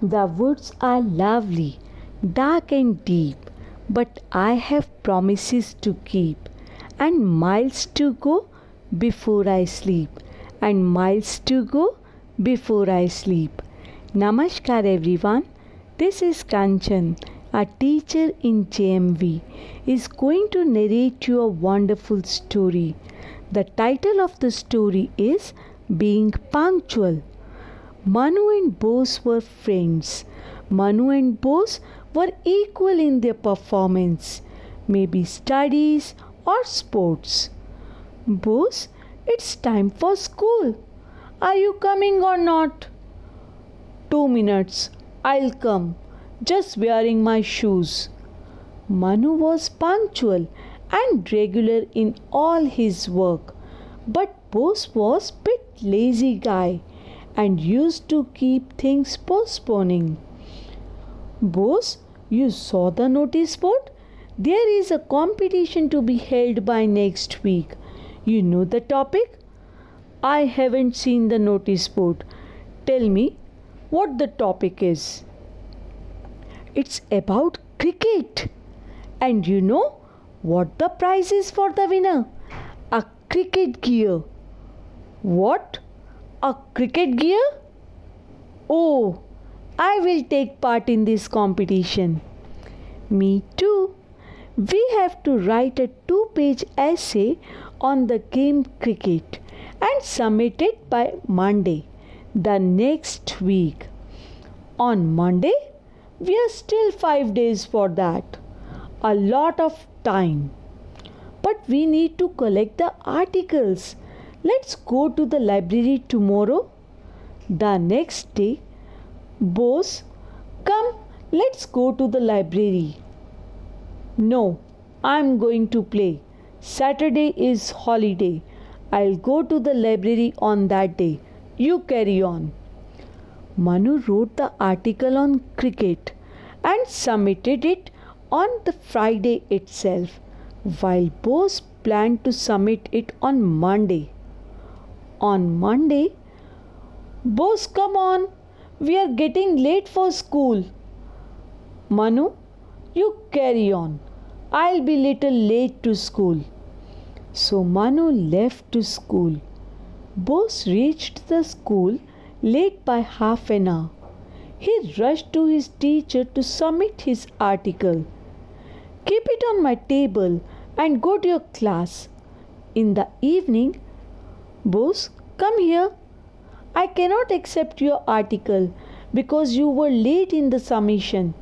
The woods are lovely, dark and deep, but I have promises to keep, and miles to go before I sleep, and miles to go before I sleep. Namaskar everyone, this is Kanchan, a teacher in JMV, is going to narrate you a wonderful story. The title of the story is Being Punctual. Manu and Bose were friends. Manu and Bose were equal in their performance, maybe studies or sports. Bose, it's time for school. Are you coming or not? 2 minutes, I'll come. Just wearing my shoes. Manu was punctual and regular in all his work, but Bose was a bit lazy guy and used to keep things postponing. Bose, you saw the notice board? There is a competition to be held by next week. You know the topic? I haven't seen the notice board. Tell me what the topic is. It's about cricket. And you know what the prize is for the winner? A cricket gear. What? A cricket gear? Oh, I will take part in this competition. Me too. We have to write a 2-page essay on the game cricket and submit it by Monday, the next week. On Monday, we are still 5 days for that. A lot of time. But we need to collect the articles. Let's go to the library tomorrow. The next day, Bose, come, let's go to the library. No, I'm going to play. Saturday is holiday. I'll go to the library on that day. You carry on. Manu wrote the article on cricket and submitted it on the Friday itself, while Bose planned to submit it on Monday. On Monday, Bose, come on, we are getting late for school. Manu, you carry on. I'll be little late to school. So Manu left to school. Bose reached the school late by half an hour. He rushed to his teacher to submit his article. Keep it on my table and go to your class. In the evening, Bose, come here. I cannot accept your article because you were late in the submission.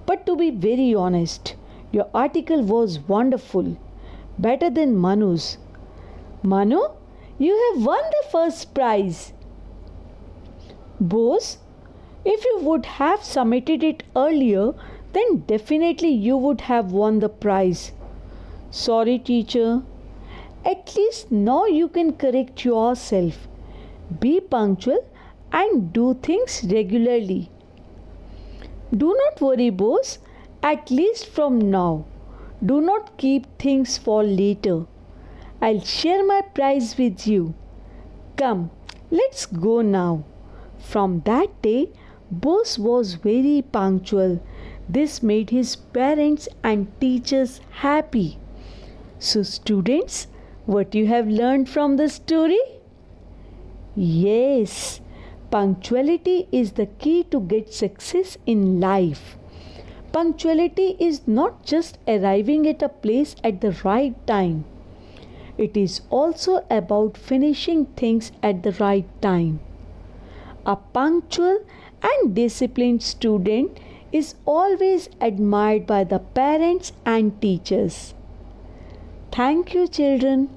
But to be very honest, your article was wonderful, better than Manu's. Manu, you have won the first prize. Bose, if you would have submitted it earlier, then definitely you would have won the prize. Sorry, teacher. At least now you can correct yourself. Be punctual and do things regularly. Do not worry, Bose. At least from now, do not keep things for later. I'll share my prize with you. Come, let's go now. From that day, Bose was very punctual. This made his parents and teachers happy. So students, what you have learned from the story? Yes, punctuality is the key to get success in life. Punctuality is not just arriving at a place at the right time. It is also about finishing things at the right time. A punctual and disciplined student is always admired by the parents and teachers. Thank you, children.